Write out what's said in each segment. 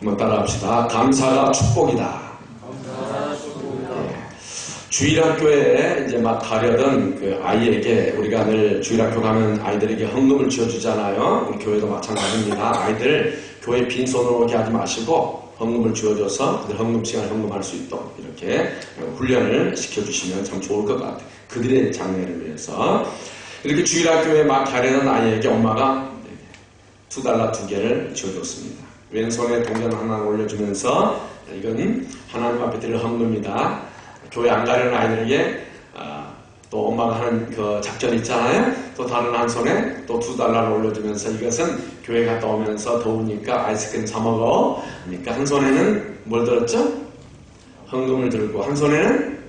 한번 따라합시다. 감사가 축복이다. 주일학교에 이제 막 가려던 그 아이에게 우리가 늘 주일학교 가면 아이들에게 헌금을 쥐어주잖아요. 우리 교회도 마찬가지입니다. 아이들 교회 빈손으로 오게 하지 마시고 헌금을 쥐어줘서 그들 헌금 시간에 헌금할 수 있도록 이렇게 훈련을 시켜주시면 참 좋을 것 같아요. 그들의 장래를 위해서. 이렇게 주일학교에 막 가려던 아이에게 엄마가 $2 2개를 쥐어줬습니다. 왼손에 동전 하나 올려주면서 이건 하나님 앞에 드릴 헌금입니다. 교회 안 가려는 아이들에게 또 엄마가 하는 그 작전 있잖아요. 또 다른 한 손에 또 $2를 올려주면서 이것은 교회 갔다 오면서 더우니까 아이스크림 사 먹어. 그러니까 한 손에는 뭘 들었죠? 헌금을 들고 한 손에는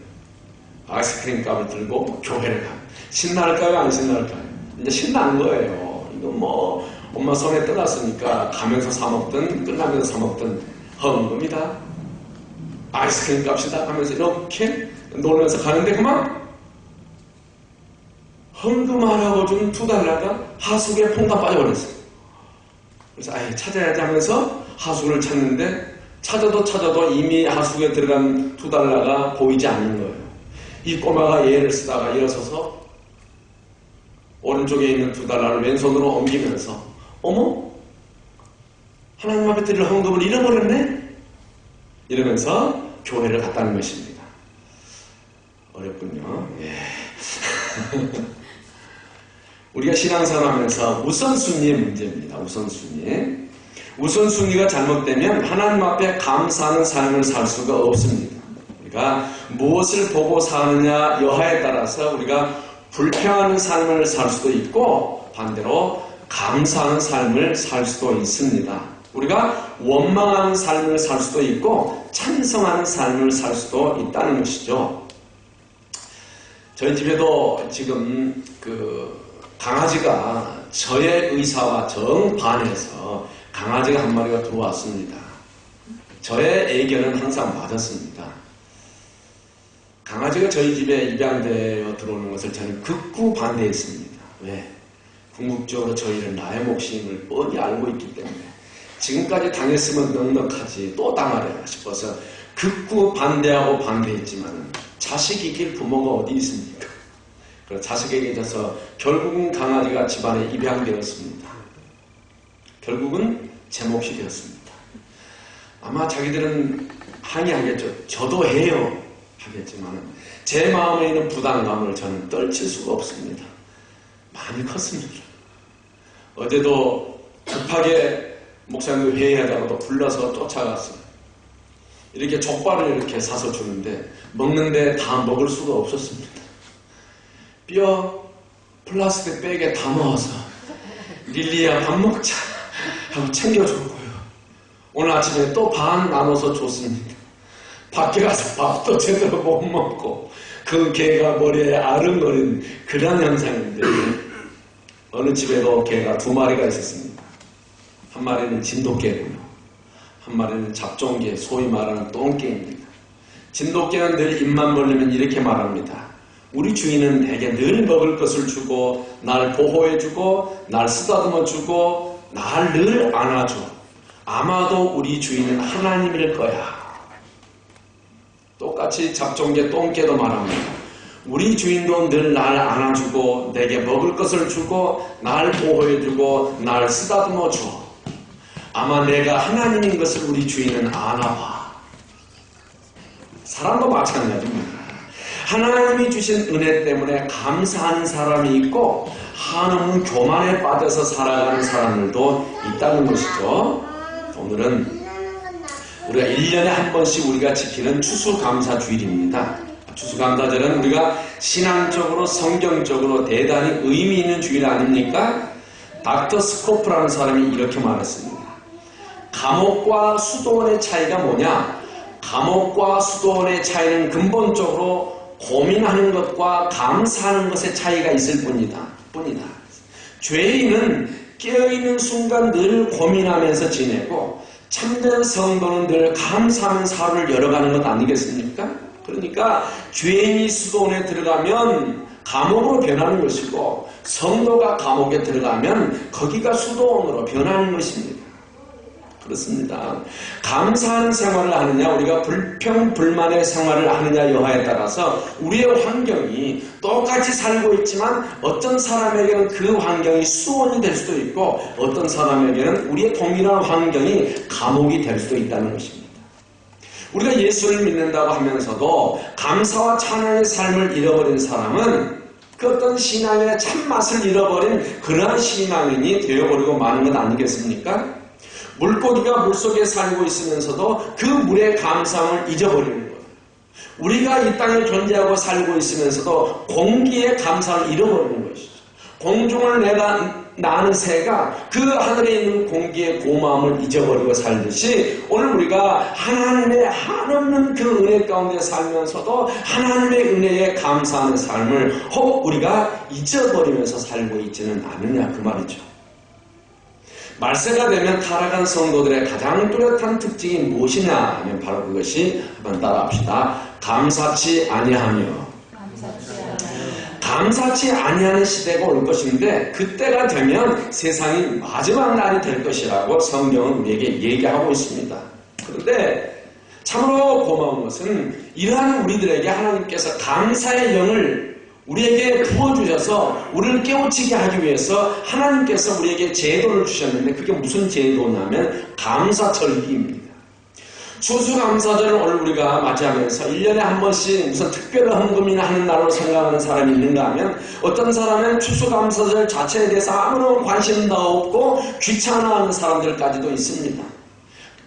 아이스크림 값을 들고 교회를 가. 신날까요? 안 신날까요? 이제 신난 거예요. 이거 뭐 엄마 손에 뜯었으니까 가면서 사 먹든 끝나면서 사 먹든 헌금이다. 아이스크림 값이다 하면서 이렇게 놀면서 가는데 그만 헌금하라고 준 $2가 하수구에 퐁당 빠져버렸어요. 그래서 아예 찾아야지 하면서 하수구를 찾는데 찾아도 이미 하수구에 들어간 $2가 보이지 않는 거예요. 이 꼬마가 얘를 쓰다가 일어서서 오른쪽에 있는 $2를 왼손으로 옮기면서 어머? 하나님 앞에 드릴 헌금을 잃어버렸네? 이러면서 교회를 갔다는 것입니다. 어렵군요. 예. 우리가 신앙생활하면서 우선순위의 문제입니다. 우선순위. 우선순위가 잘못되면 하나님 앞에 감사하는 삶을 살 수가 없습니다. 우리가 무엇을 보고 사느냐 여하에 따라서 우리가 불평하는 삶을 살 수도 있고 반대로 감사하는 삶을 살 수도 있습니다. 우리가 원망하는 삶을 살 수도 있고 찬성하는 삶을 살 수도 있다는 것이죠. 저희 집에도 지금 강아지가 저의 의사와 정반해서 강아지가 한 마리가 들어왔습니다. 저의 의견은 항상 맞았습니다. 강아지가 저희 집에 입양되어 들어오는 것을 저는 극구 반대했습니다. 왜? 궁극적으로 저희는 나의 목숨을 뻔히 알고 있기 때문에 지금까지 당했으면 넉넉하지 또 당하려나 싶어서 극구 반대하고 반대했지만 자식이 이길 부모가 어디 있습니까? 그래서 자식에게 져서 결국은 강아지가 집안에 입양되었습니다. 결국은 제 몫이 되었습니다. 아마 자기들은 항의하겠죠. 저도 해요 하겠지만 제 마음에 있는 부담감을 저는 떨칠 수가 없습니다. 많이 컸습니다. 어제도 급하게 목사님도 회의하자고 불러서 쫓아갔어요. 이렇게 족발을 이렇게 사서 주는데 먹는데 다 먹을 수가 없었습니다. 뼈 플라스틱 백에 담아서 릴리야 밥 먹자 하고 챙겨줬고요. 오늘 아침에 또 반 나눠서 줬습니다. 밖에 가서 밥도 제대로 못 먹고 그 개가 머리에 아른거리는 그런 현상인데 어느 집에도 개가 2마리가 있었습니다. 한 마리는 진돗개고요. 한 마리는 잡종개, 소위 말하는 똥개입니다. 진돗개는 늘 입만 벌리면 이렇게 말합니다. 우리 주인은 내게 늘 먹을 것을 주고 날 보호해주고 날 쓰다듬어주고 날 늘 안아줘. 아마도 우리 주인은 하나님일 거야. 똑같이 잡종개, 똥개도 말합니다. 우리 주인도 늘 날 안아주고 내게 먹을 것을 주고 날 보호해주고 날 쓰다듬어줘. 아마 내가 하나님인 것을 우리 주인은 아나봐. 사람도 마찬가지입니다. 하나님이 주신 은혜 때문에 감사하는 사람이 있고 한없는 교만에 빠져서 살아가는 사람들도 있다는 것이죠. 오늘은 우리가 1년에 한 번씩 우리가 지키는 추수감사주일입니다. 추수감사절은 우리가 신앙적으로 성경적으로 대단히 의미 있는 주일 아닙니까? 닥터 스코프라는 사람이 이렇게 말했습니다. 감옥과 수도원의 차이가 뭐냐? 감옥과 수도원의 차이는 근본적으로 고민하는 것과 감사하는 것의 차이가 있을 뿐이다. 죄인은 깨어있는 순간 늘 고민하면서 지내고 참된 성도는 늘 감사하면서 하루를 열어가는 것 아니겠습니까? 그러니까 죄인이 수도원에 들어가면 감옥으로 변하는 것이고 성도가 감옥에 들어가면 거기가 수도원으로 변하는 것입니다. 그렇습니다. 감사하는 생활을 하느냐, 우리가 불평불만의 생활을 하느냐 여하에 따라서 우리의 환경이 똑같이 살고 있지만 어떤 사람에게는 그 환경이 수원이 될 수도 있고 어떤 사람에게는 우리의 동일한 환경이 감옥이 될 수도 있다는 것입니다. 우리가 예수를 믿는다고 하면서도 감사와 찬양의 삶을 잃어버린 사람은 그 어떤 신앙의 참맛을 잃어버린 그러한 신앙인이 되어버리고 마는 것 아니겠습니까? 물고기가 물속에 살고 있으면서도 그 물의 감사함을 잊어버리는 거예요. 우리가 이 땅에 존재하고 살고 있으면서도 공기의 감사를 잃어버리는 것이죠. 공중을 나는 새가 그 하늘에 있는 공기의 고마움을 잊어버리고 살듯이 오늘 우리가 하나님의 한없는 그 은혜 가운데 살면서도 하나님의 은혜에 감사하는 삶을 혹 우리가 잊어버리면서 살고 있지는 않느냐 그 말이죠. 말세가 되면 타락한 성도들의 가장 뚜렷한 특징이 무엇이냐 하면 바로 그것이 한번 따라합시다. 감사치 아니하며 감사치 아니하는 시대가 올 것인데 그때가 되면 세상이 마지막 날이 될 것이라고 성경은 우리에게 얘기하고 있습니다. 그런데 참으로 고마운 것은 이러한 우리들에게 하나님께서 감사의 영을 우리에게 부어주셔서 우리를 깨우치게 하기 위해서 하나님께서 우리에게 제도를 주셨는데 그게 무슨 제도냐면 감사절기입니다. 추수감사절을 오늘 우리가 맞이하면서 1년에 한 번씩 무슨 특별한 헌금이나 하는 날로 생각하는 사람이 있는가 하면 어떤 사람은 추수감사절 자체에 대해서 아무런 관심도 없고 귀찮아하는 사람들까지도 있습니다.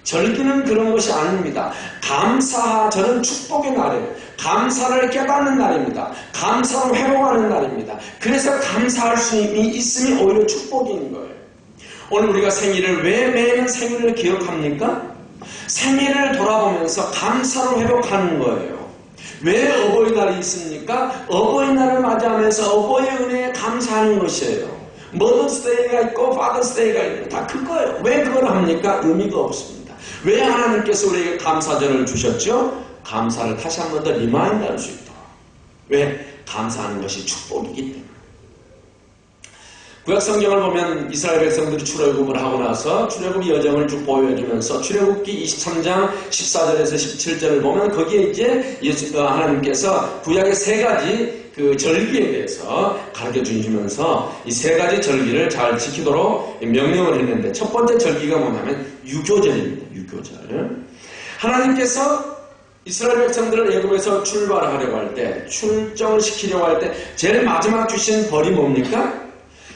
절기는 그런 것이 아닙니다. 감사절은 축복의 날이에요. 감사를 깨닫는 날입니다. 감사를 회복하는 날입니다. 그래서 감사할 수 있음이 오히려 축복인 거예요. 오늘 우리가 생일을 왜 매년 생일을 기억합니까? 생일을 돌아보면서 감사로 회복하는 거예요. 왜 어버이날이 있습니까? 어버이날을 맞이하면서 어버이의 은혜에 감사하는 것이에요. 머더스데이가 있고 파더스데이가 있고 다 그거예요. 왜 그걸 합니까? 의미가 없습니다. 왜 하나님께서 우리에게 감사절을 주셨죠? 감사를 다시 한 번 더 리마인드 할 수 있도록. 왜? 감사하는 것이 축복이기 때문에. 구약성경을 보면 이스라엘 백성들이 출애굽을 하고 나서 출애굽 여정을 쭉 보여주면서 출애굽기 23장 14절에서 17절을 보면 거기에 이제 하나님께서 구약의 세 가지 그 절기에 대해서 가르쳐 주시면서 이 세 가지 절기를 잘 지키도록 명령을 했는데 첫 번째 절기가 뭐냐면 유교절입니다. 유교절. 하나님께서 이스라엘 백성들을 애굽에서 출발하려고 할 때, 출정을 시키려고 할 때 제일 마지막 주신 벌이 뭡니까?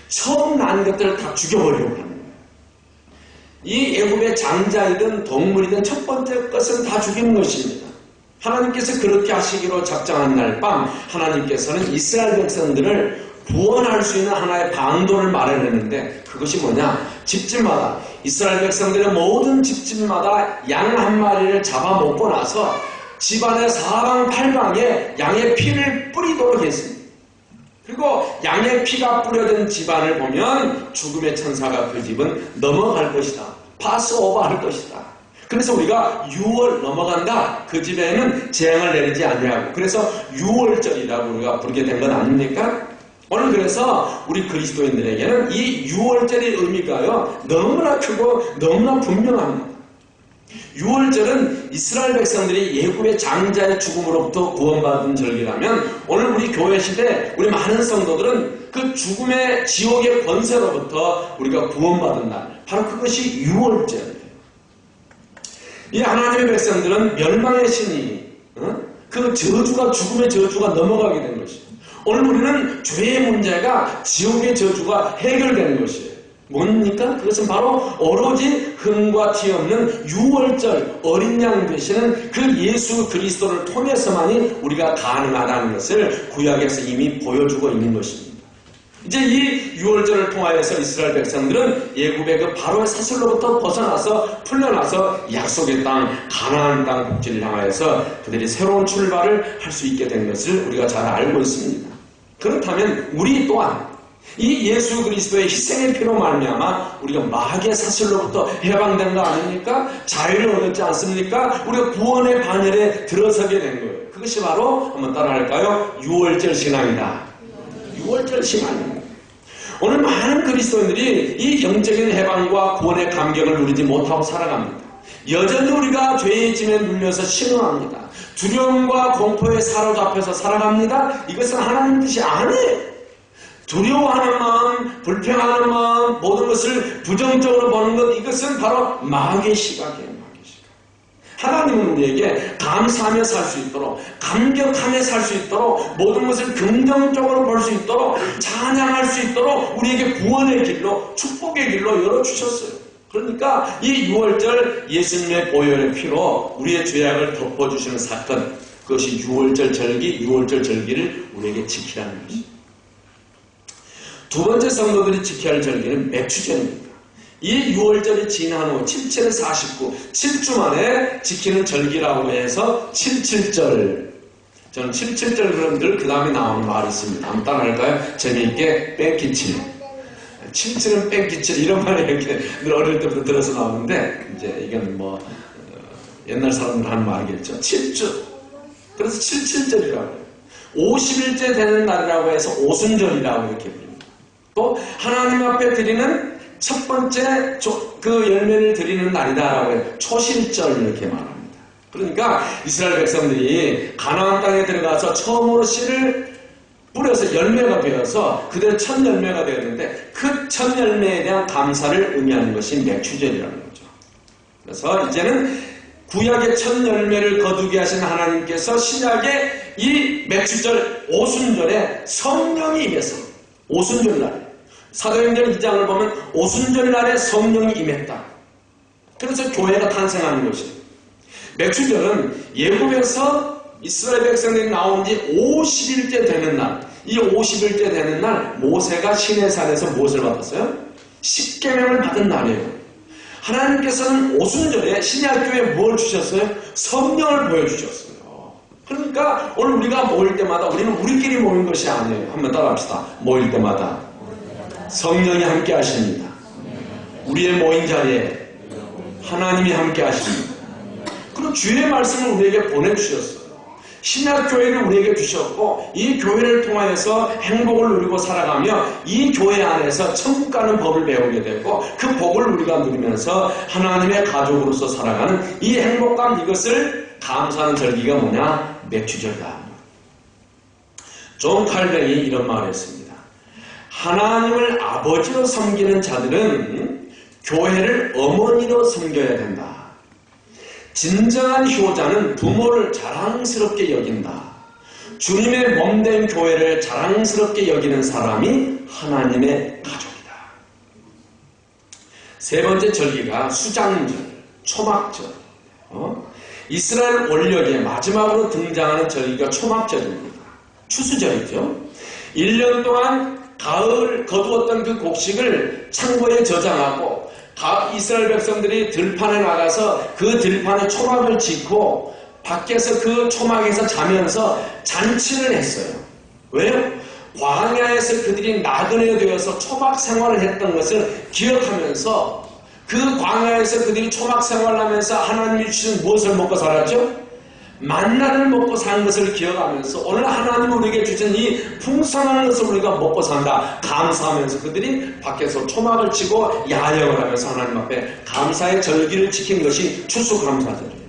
처음 난 것들을 다 죽여버리려고 하는 거예요. 이 애굽의 장자이든 동물이든 첫 번째 것은 다 죽이는 것입니다. 하나님께서 그렇게 하시기로 작정한 날 밤 하나님께서는 이스라엘 백성들을 구원할 수 있는 하나의 방도를 마련했는데 그것이 뭐냐? 집집마다 이스라엘 백성들의 모든 집집마다 양 한 마리를 잡아먹고 나서 집안의 사방팔방에 양의 피를 뿌리도록 했습니다. 그리고 양의 피가 뿌려진 집안을 보면 죽음의 천사가 그 집은 넘어갈 것이다. 파스오버 할 것이다. 그래서 우리가 6월 넘어간다. 그 집에는 재앙을 내리지 아니하고 그래서 6월절이라고 우리가 부르게 된 건 아닙니까? 오늘 그래서 우리 그리스도인들에게는 이 6월절의 의미가요 너무나 크고 너무나 분명합니다. 6월절은 이스라엘 백성들이 애굽의 장자의 죽음으로부터 구원받은 절기라면 오늘 우리 교회 시대 우리 많은 성도들은 그 죽음의 지옥의 권세로부터 우리가 구원받은 날 바로 그것이 6월절이에요. 이 하나님의 백성들은 멸망의 신이 그 저주가 죽음의 저주가 넘어가게 된 것이에요. 오늘 우리는 죄의 문제가 지옥의 저주가 해결되는 것이에요. 뭡니까? 그것은 바로 오로지 흠과 티 없는 6월절 어린 양 되시는 그 예수 그리스도를 통해서만이 우리가 가능하다는 것을 구약에서 이미 보여주고 있는 것입니다. 이제 이 6월절을 통하여서 이스라엘 백성들은 애굽의 그 바로의 사슬로부터 벗어나서 풀려나서 약속의 땅 가나안 땅 복지를 향하여서 그들이 새로운 출발을 할 수 있게 된 것을 우리가 잘 알고 있습니다. 그렇다면 우리 또한 이 예수 그리스도의 희생의 피로 말미암아 우리가 마귀의 사슬로부터 해방된 거 아닙니까? 자유를 얻었지 않습니까? 우리가 구원의 반열에 들어서게 된 거예요. 그것이 바로 한번 따라할까요? 6월절 신앙이다. 6월절 신앙입니다. 오늘 많은 그리스도인들이 이 영적인 해방과 구원의 감격을 누리지 못하고 살아갑니다. 여전히 우리가 죄의 짐에 눌려서 신음합니다. 두려움과 공포에 사로잡혀서 살아갑니다. 이것은 하나님 뜻이 아니에요. 두려워하는 마음, 불평하는 마음, 모든 것을 부정적으로 보는 것, 이것은 바로 마귀의 시각이에요. 마귀의 시각. 하나님은 우리에게 감사하며 살 수 있도록, 감격하며 살 수 있도록, 모든 것을 긍정적으로 볼 수 있도록, 찬양할 수 있도록 우리에게 구원의 길로, 축복의 길로 열어주셨어요. 그러니까 이 6월절 예수님의 보혈의 피로 우리의 죄악을 덮어주시는 사건, 그것이 6월절 절기, 6월절 절기를 우리에게 지키라는 것입니다. 두 번째 성도들이 지켜야 할 절기는 맥추절입니다. 이 6월절이 지난 후 77에 49, 7주 만에 지키는 절기라고 해서 77절. 저는 77절 그럼 늘 그 다음에 나오는 말이 있습니다. 한번 따라할까요? 재미있게 뺑기칠. 77은 뺑기칠 이런 말이 이렇게 늘 어릴 때부터 들어서 나오는데 이제 이건 뭐 옛날 사람들 하는 말이겠죠. 7주. 그래서 77절이라고 해요. 50일째 되는 날이라고 해서 오순절이라고 이렇게 부릅니다. 또 하나님 앞에 드리는 첫 번째 그 열매를 드리는 날이다라고 해요. 초실절 이렇게 말합니다. 그러니까 이스라엘 백성들이 가나안 땅에 들어가서 처음으로 씨를 뿌려서 열매가 되어서 그들의 첫 열매가 되었는데 그 첫 열매에 대한 감사를 의미하는 것이 맥추절이라는 거죠. 그래서 이제는 구약의 첫 열매를 거두게 하신 하나님께서 신약의 이 맥추절 오순절에 성령이 임했습니다. 오순절 날에 사도행전 2장을 보면 오순절 날에 성령이 임했다. 그래서 교회가 탄생하는 것입니다. 맥추절은 예굽에서 이스라엘 백성들이 나온 지 50일째 되는 날, 이 50일째 되는 날 모세가 시내산에서 무엇을 받았어요? 십계명을 받은 날이에요. 하나님께서는 오순절에 신약교회에 뭘 주셨어요? 성령을 보여주셨어요. 그러니까 오늘 우리가 모일 때마다 우리는 우리끼리 모인 것이 아니에요. 한번 따라합시다. 모일 때마다 성령이 함께 하십니다. 우리의 모인 자리에 하나님이 함께 하십니다. 그리고 주의 말씀을 우리에게 보내주셨어요. 신약교회를 우리에게 주셨고 이 교회를 통하여서 행복을 누리고 살아가며 이 교회 안에서 천국 가는 법을 배우게 되고 그 복을 우리가 누리면서 하나님의 가족으로서 살아가는 이 행복감, 이것을 감사하는 절기가 뭐냐? 맥추절이다. 존 칼뱅이 이런 말을 했습니다. 하나님을 아버지로 섬기는 자들은 교회를 어머니로 섬겨야 된다. 진정한 효자는 부모를 자랑스럽게 여긴다. 주님의 몸된 교회를 자랑스럽게 여기는 사람이 하나님의 가족이다. 세 번째 절기가 수장절, 초막절. 이스라엘 원력에 마지막으로 등장하는 절기가 초막절입니다. 추수절이죠. 1년 동안 가을 거두었던 그 곡식을 창고에 저장하고 이스라엘 백성들이 들판에 나가서 그 들판에 초막을 짓고 밖에서 그 초막에서 자면서 잔치를 했어요. 왜요? 광야에서 그들이 나그네 되어서 초막 생활을 했던 것을 기억하면서 그 광야에서 그들이 초막 생활을 하면서 하나님이 주신 무엇을 먹고 살았죠? 만나를 먹고 산 것을 기억하면서 오늘 하나님 우리에게 주신 이 풍성한 것을 우리가 먹고 산다 감사하면서 그들이 밖에서 초막을 치고 야영을 하면서 하나님 앞에 감사의 절기를 지킨 것이 추수감사절이에요.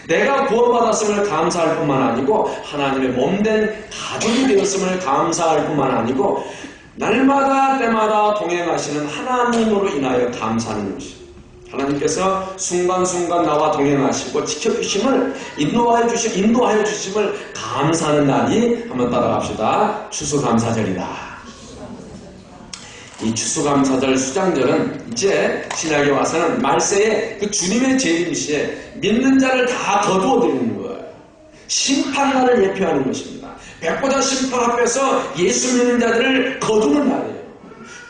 내가 구원받았음을 감사할 뿐만 아니고 하나님의 몸된 가족이 되었음을 감사할 뿐만 아니고 날마다 때마다 동행하시는 하나님으로 인하여 감사하는 것입니다. 하나님께서 순간순간 나와 동행하시고 지켜주심을 인도하여 주심을 감사하는 날이, 한번 따라갑시다. 추수감사절이다. 이 추수감사절 수장절은 이제 신약에 와서는 말세에 그 주님의 재림시에 믿는 자를 다 거두어 드리는 거예요. 심판날을 예표하는 것입니다. 백보자 심판 앞에서 예수 믿는 자들을 거두는 날이에요.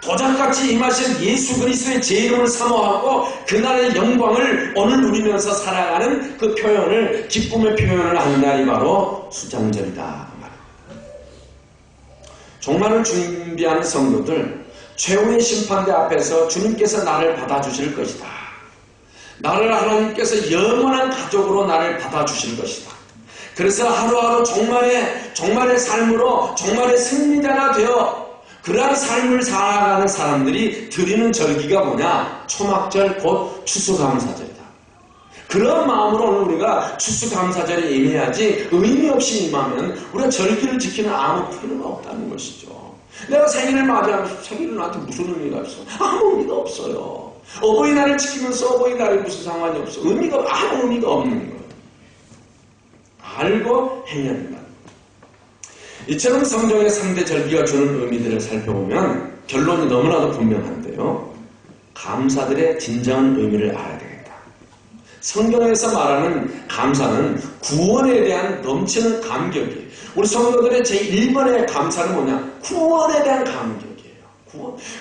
도장같이 임하신 예수 그리스도의 제 이름을 사모하고 그날의 영광을 오늘 누리면서 살아가는 그 표현을, 기쁨의 표현을 하는 날이 바로 수장절이다. 종말을 준비하는 성도들, 최후의 심판대 앞에서 주님께서 나를 받아주실 것이다. 나를 하나님께서 영원한 가족으로 나를 받아주실 것이다. 그래서 하루하루 종말의 삶으로 종말의 승리자가 되어 그러한 삶을 살아가는 사람들이 드리는 절기가 뭐냐? 초막절 곧 추수감사절이다. 그런 마음으로 오늘 우리가 추수감사절에 임해야지 의미 없이 임하면 우리가 절기를 지키는 아무 필요가 없다는 것이죠. 내가 생일을 맞이하면서 생일은 나한테 무슨 의미가 있어? 아무 의미가 없어요. 어버이날을 지키면서 어버이날에 무슨 상관이 없어. 아무 의미가 없는 거예요. 알고 행해야 된다. 이처럼 성경의 3대 절기가 주는 의미들을 살펴보면 결론이 너무나도 분명한데요. 감사들의 진정한 의미를 알아야 되겠다. 성경에서 말하는 감사는 구원에 대한 넘치는 감격이에요. 우리 성도들의 제1번의 감사는 뭐냐? 구원에 대한 감격이에요.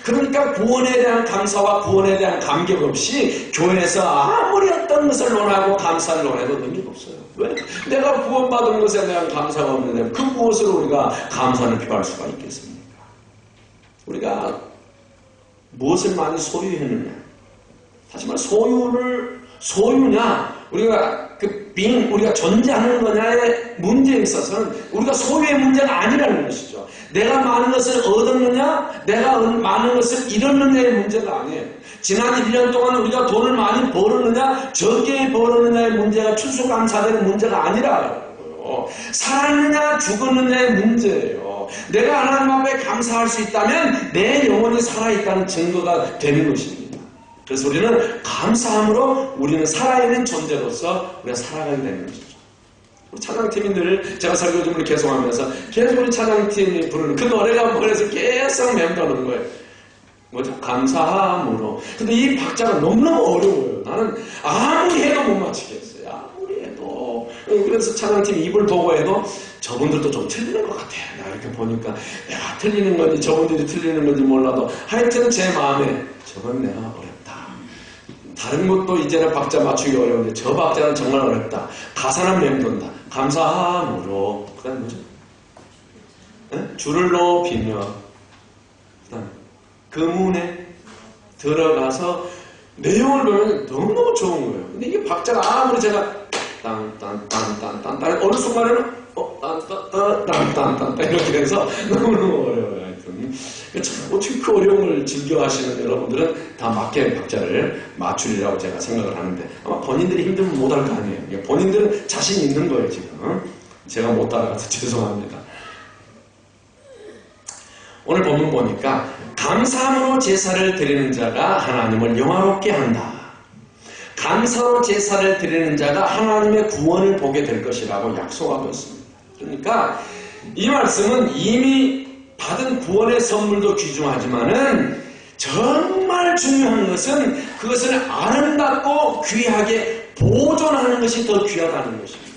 그러니까 구원에 대한 감사와 구원에 대한 감격 없이 교회에서 아무리 어떤 것을 논하고 감사를 논해도 의미가 없어요. 왜? 내가 구원받은 것에 대한 감사가 없는데 그 무엇으로 우리가 감사를 표할 수가 있겠습니까? 우리가 무엇을 많이 소유했느냐? 다시 말해 소유냐? 우리가 우리가 존재하는 거냐의 문제에 있어서는 우리가 소유의 문제가 아니라는 것이죠. 내가 많은 것을 얻었느냐, 내가 많은 것을 잃었느냐의 문제가 아니에요. 지난 1년 동안 우리가 돈을 많이 벌었느냐, 적게 벌었느냐의 문제가 추수감사되는 문제가 아니라고요. 살았느냐, 죽었느냐의 문제예요. 내가 하나님 앞에 감사할 수 있다면 내 영혼이 살아있다는 증거가 되는 것입니다. 그래서 우리는 감사함으로 우리는 살아있는 존재로서 우리가 살아가게 되는 것이죠. 우리 찬양팀인들 제가 설교 준비를 계속하면서 계속 우리 찬양팀이 부르는 그 노래가 머리에서 계속 맴도는 거예요. 뭐죠? 감사함으로. 근데 이 박자가 너무너무 어려워요. 나는 아무리 해도 못 맞추겠어요. 아무리 해도. 그래서 찬양팀 입을 보고 해도 저분들도 좀 틀리는 것 같아요. 내가 이렇게 보니까 내가 틀리는 건지 저분들이 틀리는 건지 몰라도 하여튼 제 마음에 저건 내가 어렵다. 다른 것도 이제는 박자 맞추기 어려운데 저 박자는 정말 어렵다. 가사는 맴돈다. 감사함으로. 그 다음에 뭐죠? 네? 줄을 높이며 그 다음에 그 문에 들어가서 내용을 보면 너무너무 좋은 거예요. 근데 이게 박자가 아무리 제가 딴딴딴딴딴딴 어느 순간에는 딴딴딴딴딴 이렇게 돼서 너무너무 어려워요. 하여튼 어떻게 그 어려움을 즐겨 하시는 여러분들은 다 맞게 박자를 맞추리라고 제가 생각을 하는데 아마 본인들이 힘들면 못할 거 아니에요. 본인들은 자신 있는 거예요. 지금 제가 못 따라가서 죄송합니다. 오늘 본문 보니까 감사함으로 제사를 드리는 자가 하나님을 영화롭게 한다. 감사로 제사를 드리는 자가 하나님의 구원을 보게 될 것이라고 약속하고 있습니다. 그러니까 이 말씀은 이미 받은 구원의 선물도 귀중하지만은 정말 중요한 것은 그것을 아름답고 귀하게 보존하는 것이 더 귀하다는 것입니다.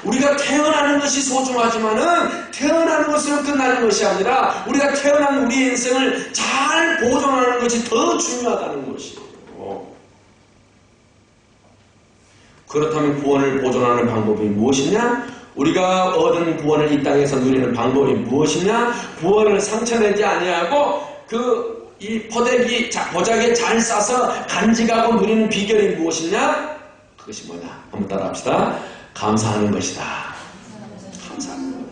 우리가 태어나는 것이 소중하지만은 태어나는 것으로 끝나는 것이 아니라 우리가 태어난 우리의 인생을 잘 보존하는 것이 더 중요하다는 것이에요. 그렇다면 구원을 보존하는 방법이 무엇이냐? 우리가 얻은 구원을 이 땅에서 누리는 방법이 무엇이냐? 구원을 상처내지 아니하고 이 포대기 보자기에 잘 싸서 간직하고 누리는 비결이 무엇이냐? 그것이 뭐냐? 한번 따라합시다. 감사하는 것이다. 감사하는 거예요.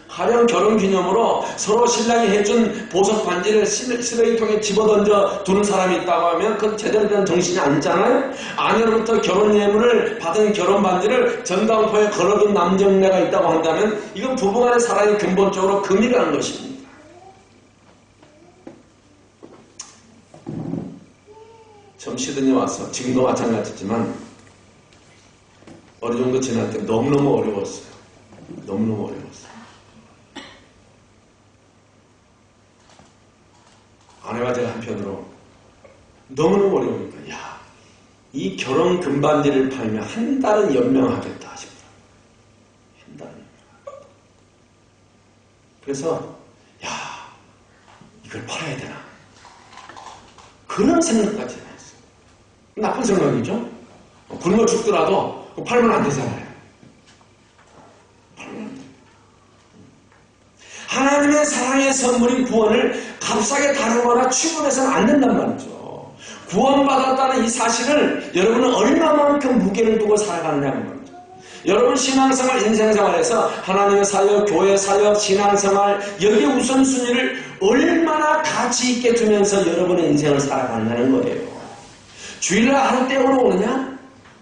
가령 결혼기념으로 서로 신랑이 해준 보석 반지를 쓰레기통에 집어던져 두는 사람이 있다고 하면 그건 제대로 된 정신이 아니잖아요. 아내로부터 결혼 예물을 받은 결혼 반지를 전당포에 걸어둔 남정네가 있다고 한다면 이건 부부간의 사랑이 근본적으로 금이라는 것입니다. 처음 시드니 와서 지금도 마찬가지지만 어느 정도 지날 때 너무너무 어려웠어요. 너무너무 어려웠어요. 아내와 제가 한편으로 너무너무 어려우니까 이 결혼 금반지를 팔면 한 달은 연명하겠다 싶더라고요. 한 달은 연명하겠다. 그래서 이걸 팔아야 되나 그런 생각까지 했어요. 나쁜 생각이죠. 굶어 죽더라도 팔면 안 되잖아요. 팔면 안 돼요. 하나님의 사랑의 선물인 구원을 값싸게 다루거나 취급해서는 안 된단 말이죠. 구원받았다는 이 사실을 여러분은 얼마만큼 무게를 두고 살아가느냐는 겁니다. 여러분 신앙생활, 인생생활에서 하나님의 사역, 교회 사역, 신앙생활 여기에 우선순위를 얼마나 가치 있게 두면서 여러분의 인생을 살아간다는 거예요. 주일날 하루 때우러 오느냐?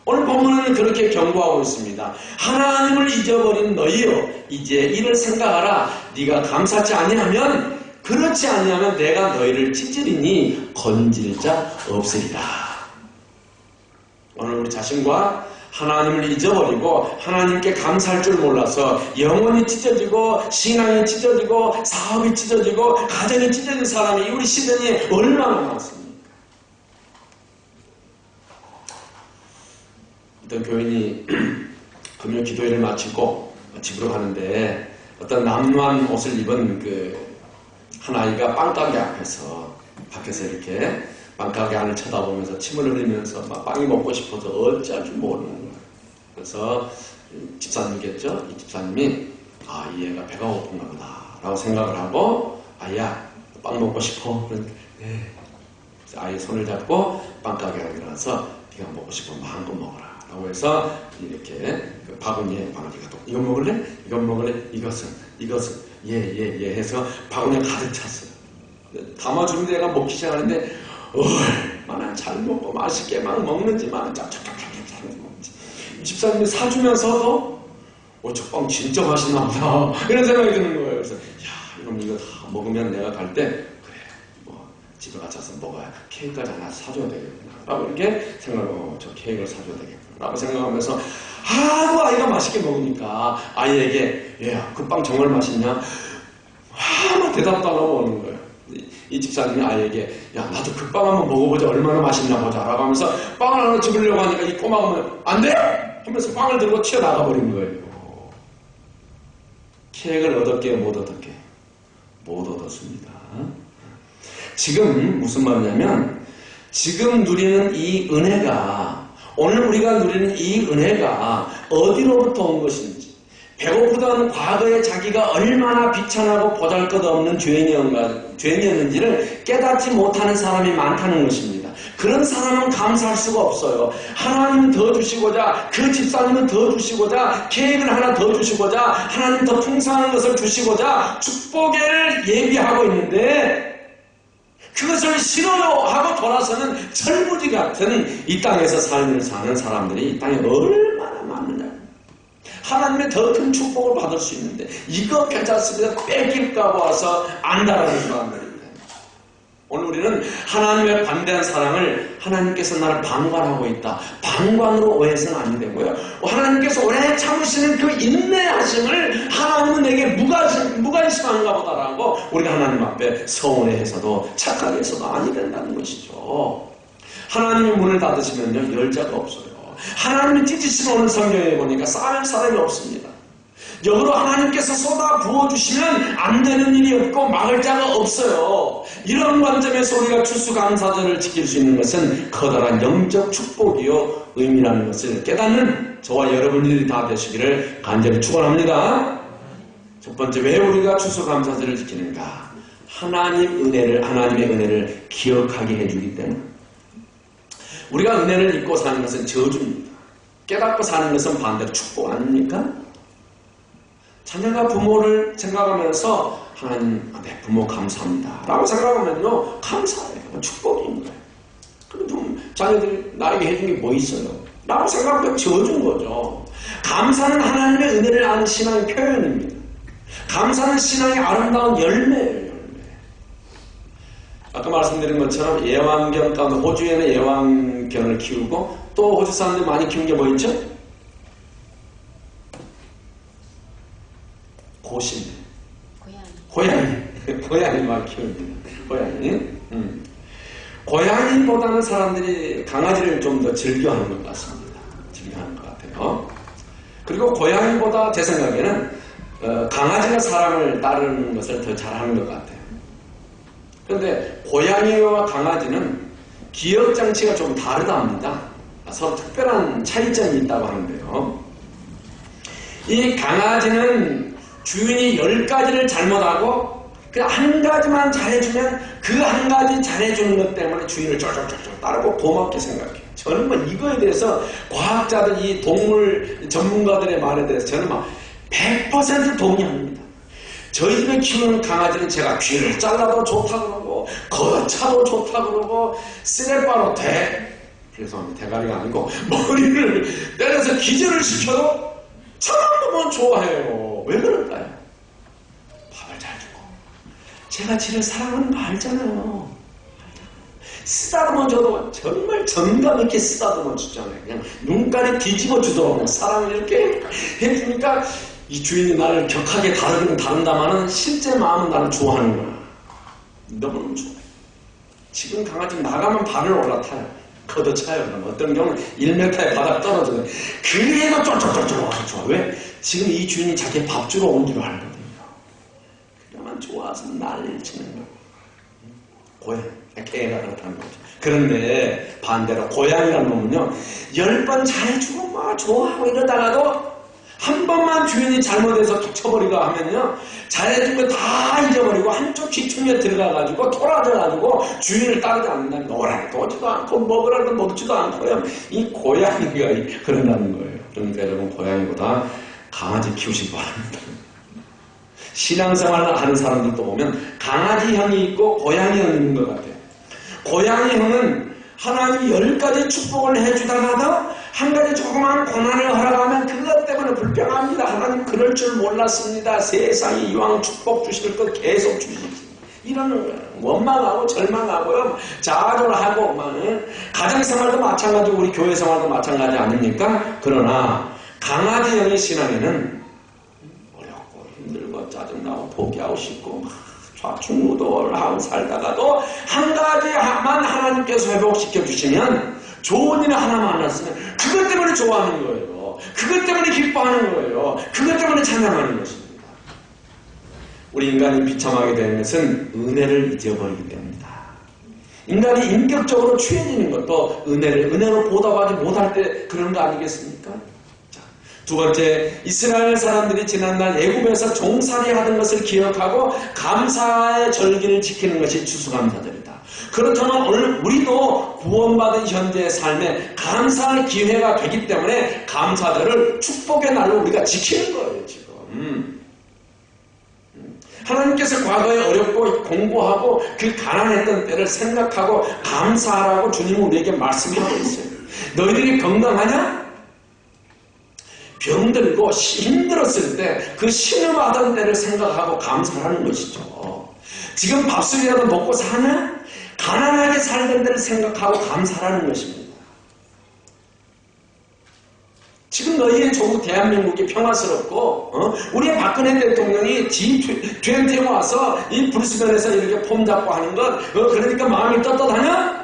오늘 본문은 그렇게 경고하고 있습니다. 하나님을 잊어버린 너희여, 이제 이를 생각하라. 네가 감사치 아니하면, 그렇지 아니하면 내가 너희를 찢으리니 건질 자 없으리라. 오늘 우리 자신과 하나님을 잊어버리고 하나님께 감사할 줄 몰라서 영혼이 찢어지고 신앙이 찢어지고 사업이 찢어지고 가정이 찢어진 사람이 우리 시대에 얼마나 많습니까? 어떤 교인이 금요 기도회를 마치고 집으로 가는데 어떤 남루한 옷을 입은 한 아이가 빵가게 앞에서 밖에서 이렇게 빵가게 안을 쳐다보면서 침을 흘리면서 막 빵이 먹고 싶어서 어찌할 줄 모르는 거예요. 그래서 집사님이겠죠? 이 집사님이 이 애가 배가 고픈가 보다 라고 생각을 하고 아이야 빵 먹고 싶어? 그러니까 네. 아이 손을 잡고 빵가게 안에 들어가서 네가 먹고 싶으면 마음껏 먹어라 라고 해서 이렇게 바구니에 바구니가 또 이거 먹을래? 이거 먹을래? 이것은 예 해서 바구니에 가득 찼어요. 담아주는데 애가 먹기 시작하는데 얼마나 잘 먹고 맛있게 막 먹는지만 짝짝짝짝짝 먹지. 집사님이 사주면서도 저 빵 진짜 맛있나 보다 이런 생각이 드는 거예요. 그래서 이놈 이거 다 먹으면 내가 갈 때 그래 집에 가서 먹어야 케이크까지 하나 사줘야 되겠구나 라고 이렇게 생각하고 저 케이크를 사줘야 되겠구나 라고 생각하면서 하도 아이가 맛있게 먹으니까 아이에게 얘야 그 빵 정말 맛있냐? 아무 대답도 안 하고 오는 거예요. 이 집사님이 아이에게 야 나도 그 빵 한번 먹어보자 얼마나 맛있나 보자 라고 하면서 빵을 하나 집으려고 하니까 이 꼬마가 안 돼! 하면서 빵을 들고 튀어나가 버린 거예요. 케이크를 얻었게 못 얻었게? 못 얻었습니다. 지금 무슨 말이냐면 지금 누리는 이 은혜가 오늘 우리가 누리는 이 은혜가 어디로부터 온 것인지 배고프던 과거에 자기가 얼마나 비천하고 보잘것없는 죄인이었는지를 깨닫지 못하는 사람이 많다는 것입니다. 그런 사람은 감사할 수가 없어요. 하나님은 더 주시고자 그 집사님은 더 주시고자 케이크를 하나 더 주시고자 하나님 더 풍성한 것을 주시고자 축복을 예비하고 있는데 그것을 싫어요 하고 돌아서는 철부지 같은 이 땅에서 삶을 사는 사람들이 이 땅에 얼마나 많느냐. 하나님의 더 큰 축복을 받을 수 있는데 이거 괜찮습니다. 뺏길까 봐서 안다라는 사람들인데 오늘 우리는 하나님의 관대한 사랑을 하나님께서 나를 방관하고 있다. 방관으로 오해해서는 안 되고요. 하나님께서 오래 참으시는 그 인내하심을 하나님은 내게 무관심한가 보다라고 우리가 하나님 앞에 서운해해서도 착하게 해서도 아니 된다는 것이죠. 하나님의 문을 닫으시면요 열 자가 없어요. 하나님이 찢으시는 오늘 성경에 보니까 쌓을 사람이 없습니다. 역으로 하나님께서 쏟아 부어주시면 안 되는 일이 없고 막을 자가 없어요. 이런 관점에서 우리가 추수감사절을 지킬 수 있는 것은 커다란 영적 축복이요 의미라는 것을 깨닫는 저와 여러분들이 다 되시기를 간절히 축원합니다. 첫 번째, 왜 우리가 추수감사절을 지키는가? 하나님의 은혜를 기억하게 해주기 때문에. 우리가 은혜를 잊고 사는 것은 저주입니다. 깨닫고 사는 것은 반대로 축복 아닙니까? 자녀가 부모를 생각하면서 하나님 내 부모 감사합니다 라고 생각하면요 감사해요. 축복인 거예요. 그래도 자녀들이 나에게 해준 게 뭐 있어요? 라고 생각하면 저주인 거죠. 감사는 하나님의 은혜를 아는 신앙의 표현입니다. 감사는 신앙의 아름다운 열매예요. 아까 말씀드린 것처럼 예왕견 가운데 호주에는 예왕견을 키우고 또 호주 사람들이 많이 키운 게 뭐 있죠? 고신 고양이 많이 키웁니다. 고양이보다는 사람들이 강아지를 좀 더 즐겨하는 것 같습니다. 즐겨하는 것 같아요. 그리고 고양이보다 제 생각에는 강아지가 사람을 따르는 것을 더 잘하는 것 같아요. 그런데 고양이와 강아지는 기억장치가 좀 다르답니다. 서로 특별한 차이점이 있다고 하는데요. 이 강아지는 주인이 10가지를 잘못하고 그 한 가지만 잘해주면 그 한 가지 잘해주는 것 때문에 주인을 쫄쫄쫄쫄 따르고 고맙게 생각해요. 저는 뭐 이거에 대해서 과학자들, 이 동물 전문가들의 말에 대해서 저는 막 100% 동의합니다. 저희 집에 키우는 강아지는 제가 귀를 잘라도 좋다 그러고 거차도 좋다 그러고 쓰레빠로 죄송합니다. 대가리가 아니고 머리를 때려서 기절을 시켜도 참으면 좋아해요. 왜 그럴까요? 밥을 잘 주고 제가 지를 사랑하는 거 알잖아요. 쓰다듬어 줘도 정말 정감 있게 쓰다듬어 주잖아요. 그냥 눈깔이 뒤집어 주도록 그냥 사랑을 이렇게 해주니까 이 주인이 나를 격하게 다루기는 다룬다마는 실제 마음은 나를 좋아하는 거야. 너무너무 좋아요. 지금 강아지 나가면 바늘 올라타요. 걷어차요. 그럼 어떤 경우는 1m에 바닥 떨어져요. 그래도 쫄쫄쫄쫄 와서 좋아. 왜? 지금 이 주인이 자기 밥 주러 온 줄 알거든요. 그러면 좋아서 난리를 치는 거예요. 고양이, 개가 그렇다는 거죠. 그런데 반대로 고양이라는 놈은요, 10번 잘해주고 막 좋아하고 이러다가도 한 번만 주인이 잘못해서 툭 쳐버리고 하면요, 잘해준 거 다 잊어버리고 한쪽 귀퉁이에 들어가가지고 토라져가지고 주인을 따르지 않는다니까. 오라도 오지도 않고 먹으라도 먹지도 않고요. 이 고양이가 그런다는 거예요. 그러니까 여러분, 고양이보다 강아지 키우시기 바랍니다. 신앙생활을 하는 사람들도 보면 강아지 형이 있고 고양이 형이 있는 것 같아요. 고양이 형은 하나님이 10가지 축복을 해주다가도 한 가지 조그만 고난을 허락하면 그것 때문에 불평합니다. 하나님 그럴 줄 몰랐습니다. 세상에 이왕 축복 주실 것 계속 주시지. 이러는 거예요. 원망하고 절망하고요. 자조하고 가정생활도 마찬가지고 우리 교회생활도 마찬가지 아닙니까? 그러나 강아지 형의 신앙에는 힘들고 짜증나고 포기하고 싶고 좌충우돌하고 살다가도 한 가지만 하나님께서 회복시켜 주시면 좋은 일을 하나 만났으면 그것 때문에 좋아하는 거예요. 그것 때문에 기뻐하는 거예요. 그것 때문에 찬양하는 것입니다. 우리 인간이 비참하게 되는 것은 은혜를 잊어버리기 때문이다. 인간이 인격적으로 취해지는 것도 은혜로 보답하지 못할 때 그런 거 아니겠습니까? 두 번째, 이스라엘 사람들이 지난날 애굽에서 종살이 하던 것을 기억하고 감사의 절기를 지키는 것이 추수감사절이다. 그렇다면 오늘 우리도 구원받은 현재의 삶에 감사할 기회가 되기 때문에 감사절을 축복의 날로 우리가 지키는 거예요, 지금. 하나님께서 과거에 어렵고 공고하고 그 가난했던 때를 생각하고 감사하라고 주님은 우리에게 말씀하고 있어요. 너희들이 건강하냐? 병들고 힘들었을 때 그 신음하던 때를 생각하고 감사하는 것이죠. 지금 밥술이라도 먹고 사냐? 가난하게 살던 때를 생각하고 감사하는 것입니다. 지금 너희의 조국 대한민국이 평화스럽고 우리의 박근혜 대통령이 G20에 와서 이 브리스벤에서 이렇게 폼 잡고 하는 것 그러니까 마음이 떳떳하냐?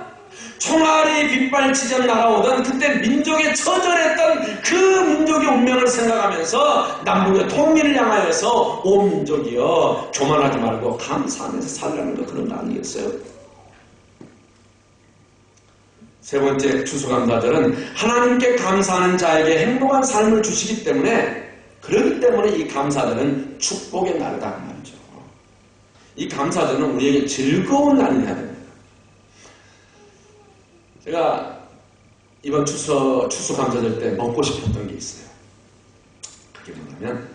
총알이 빗발치듯 날아오던 그때 민족에 처절했던 그 민족의 운명을 생각하면서 남북의 통일을 향하여서 온 민족이여 교만하지 말고 감사하면서 살라는 거 그런 거 아니겠어요? 세 번째 추수감사절은 하나님께 감사하는 자에게 행복한 삶을 주시기 때문에 그렇기 때문에 이 감사절은 축복의 날이다 그 말이죠. 이 감사절은 우리에게 즐거운 날이 돼야 됩니다. 제가 이번 추수감사절 때 먹고 싶었던 게 있어요. 그게 뭐냐면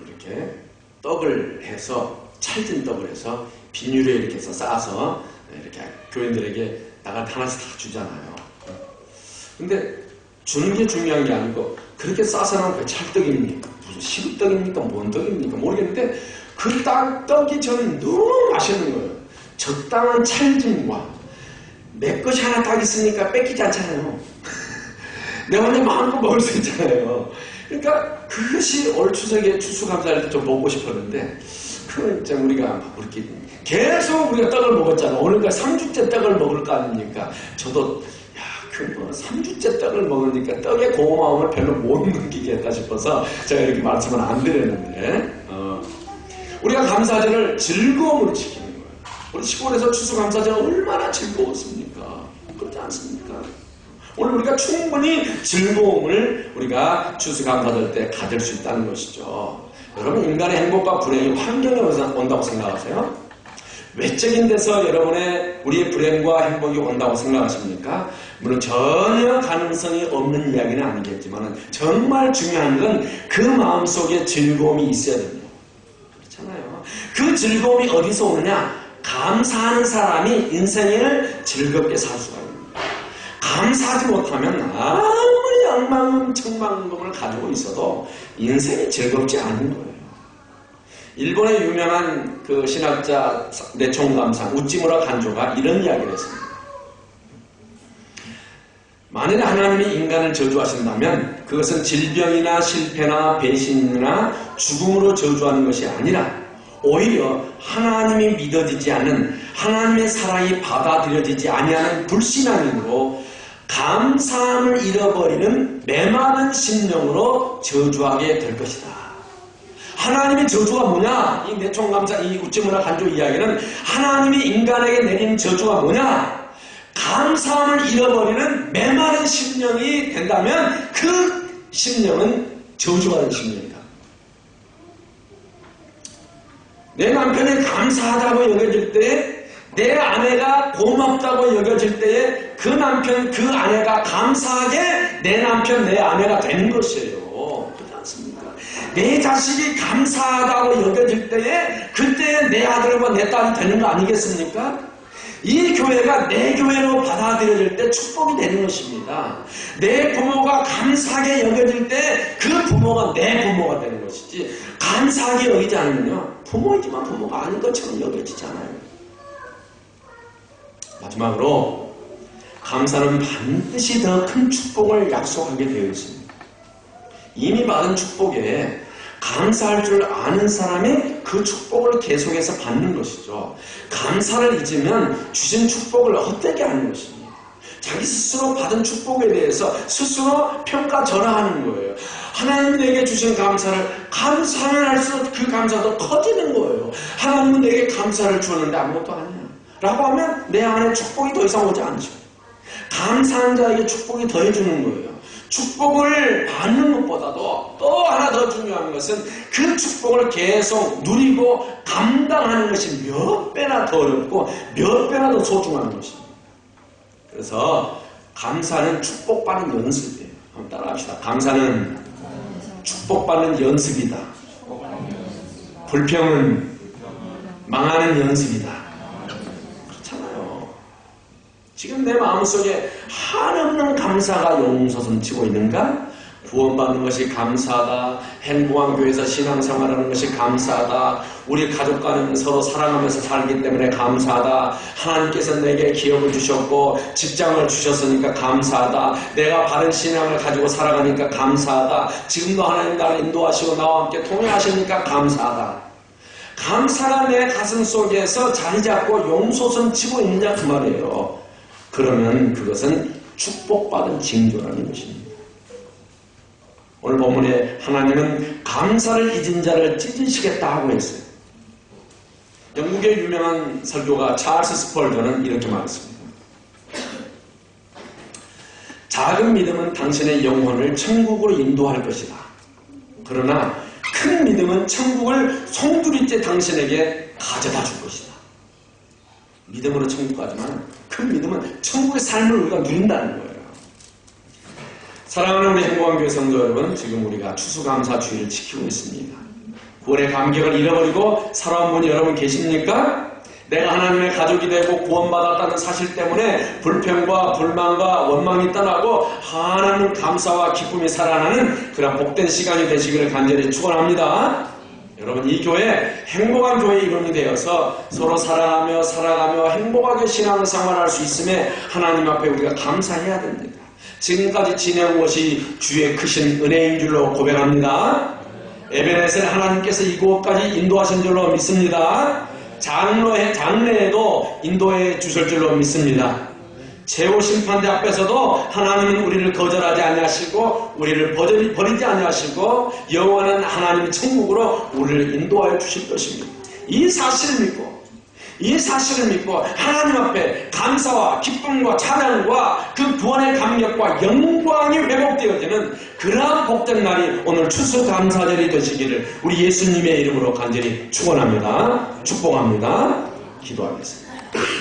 이렇게 떡을 해서 찰진 떡을 해서 비닐에 이렇게 해서 싸서 이렇게 교인들에게 나갈 때 하나씩 다 주잖아요. 근데 주는 게 중요한 게 아니고 그렇게 싸서 나온 그 찰떡입니까? 무슨 시루떡입니까? 뭔 떡입니까? 모르겠는데 그 떡이 저는 너무 맛있는 거예요. 적당한 찰짐과 내 것이 하나 딱 있으니까 뺏기지 않잖아요. 내 혼자 마음껏 먹을 수 있잖아요. 그러니까 그것이 올 추석에 추수감사할 때 좀 먹고 싶었는데 그건 이제 우리가 그렇게 계속 우리가 떡을 먹었잖아. 오늘까 3주째 떡을 먹을 거 아닙니까? 저도 뭐 3주째 떡을 먹으니까 떡의 고마움을 별로 못 느끼겠다 싶어서 제가 이렇게 말씀을 안 드렸는데 우리가 감사절을 즐거움으로 지키는 거예요. 우리 시골에서 추수감사절 얼마나 즐거웠습니까? 그렇지 않습니까? 오늘 우리가 충분히 즐거움을 우리가 추수감사절 때 가질 수 있다는 것이죠. 여러분 인간의 행복과 불행이 환경에 온다고 생각하세요? 외적인 데서 우리의 불행과 행복이 온다고 생각하십니까? 물론 전혀 가능성이 없는 이야기는 아니겠지만 정말 중요한 건 그 마음속에 즐거움이 있어야 됩니다. 그렇잖아요. 그 즐거움이 어디서 오느냐? 감사하는 사람이 인생을 즐겁게 살 수가 있는 거예요. 감사하지 못하면 아무리 억만장만금을 가지고 있어도 인생이 즐겁지 않은 거예요. 일본의 유명한 그 신학자 내총감상 우찌무라 간조가 이런 이야기를 했습니다. 만일 하나님이 인간을 저주하신다면 그것은 질병이나 실패나 배신이나 죽음으로 저주하는 것이 아니라 오히려 하나님이 믿어지지 않는, 하나님의 사랑이 받아들여지지 아니하는 불신앙인으로 감사함을 잃어버리는 메마른 심령으로 저주하게 될 것이다. 하나님의 저주가 뭐냐? 이 내총감상 이 우찌무라 간조 이야기는 하나님이 인간에게 내린 저주가 뭐냐? 감사함을 잃어버리는 메마른 심령이 된다면 그 심령은 저주가 된 심령이다. 내 남편이 감사하다고 여겨질 때, 내 아내가 고맙다고 여겨질 때에 그 남편, 그 아내가 감사하게 내 남편, 내 아내가 되는 것이에요. 그렇지 않습니까? 내 자식이 감사하다고 여겨질 때에 그때 내 아들과 내 딸이 되는 거 아니겠습니까? 이 교회가 내 교회로 받아들여질 때 축복이 되는 것입니다. 내 부모가 감사하게 여겨질 때 그 부모가 내 부모가 되는 것이지, 감사하게 여기지 않으면요 부모이지만 부모가 아닌 것처럼 여겨지잖아요. 마지막으로 감사는 반드시 더 큰 축복을 약속하게 되어 있습니다. 이미 받은 축복에 감사할 줄 아는 사람이 그 축복을 계속해서 받는 것이죠. 감사를 잊으면 주신 축복을 헛되게 하는 것입니다. 자기 스스로 받은 축복에 대해서 스스로 평가절하하는 거예요. 하나님 내게 주신 감사를 감사하면 할수록 그 감사도 커지는 거예요. 하나님은 내게 감사를 주었는데 아무것도 아니야 라고 하면 내 안에 축복이 더 이상 오지 않죠. 감사한 자에게 축복이 더해주는 거예요. 축복을 받는 것보다도 또 하나 더 중요한 것은 그 축복을 계속 누리고 감당하는 것이 몇 배나 더 어렵고 몇 배나 더 소중한 것입니다. 그래서 감사는 축복받는 연습이에요. 한번 따라합시다. 감사는 축복받는 연습이다. 불평은 망하는 연습이다. 그렇잖아요. 지금 내 마음속에 한없는 감사가 용솟음치고 있는가? 구원받는 것이 감사하다. 행복한 교회에서 신앙생활하는 것이 감사하다. 우리 가족과는 서로 사랑하면서 살기 때문에 감사하다. 하나님께서 내게 기업을 주셨고 직장을 주셨으니까 감사하다. 내가 바른 신앙을 가지고 살아가니까 감사하다. 지금도 하나님 나를 인도하시고 나와 함께 통행하시니까 감사하다. 감사가 내 가슴 속에서 자리 잡고 용솟음치고 있느냐 그 말이에요. 그러면 그것은 축복받은 징조라는 것입니다. 오늘 본문에 하나님은 감사를 잊은 자를 찢으시겠다 하고 했어요. 영국의 유명한 설교가 찰스 스펄전은 이렇게 말했습니다. 작은 믿음은 당신의 영혼을 천국으로 인도할 것이다. 그러나 큰 믿음은 천국을 송두리째 당신에게 가져다 줄 것이다. 믿음으로 천국 가지만 큰 믿음은 천국의 삶을 우리가 누린다는 거예요. 사랑하는 우리 행복한교회 성도 여러분, 지금 우리가 추수감사주의를 지키고 있습니다. 구원의 감격을 잃어버리고 살아온 분이 여러분 계십니까? 내가 하나님의 가족이 되고 구원받았다는 사실 때문에 불평과 불만과 원망이 떠나고 하나님 감사와 기쁨이 살아나는 그런 복된 시간이 되시기를 간절히 축원합니다. 여러분, 이 교회 행복한 교회의 이름이 되어서 서로 사랑하며 살아가며 행복하게 신앙생활할 수 있음에 하나님 앞에 우리가 감사해야 됩니다. 지금까지 지내온 것이 주의 크신 은혜인 줄로 고백합니다. 에베넷을 하나님께서 이곳까지 인도하신 줄로 믿습니다. 장래에도 인도해 주실 줄로 믿습니다. 최후 심판대 앞에서도 하나님은 우리를 거절하지 아니하시고 우리를 버리지 아니하시고 영원한 하나님 천국으로 우리를 인도하여 주실 것입니다. 이 사실을 믿고 하나님 앞에 감사와 기쁨과 찬양과 그 구원의 감격과 영광이 회복되어지는 그러한 복된 날이 오늘 추수감사절이 되시기를 우리 예수님의 이름으로 간절히 축원합니다. 축복합니다. 기도하겠습니다.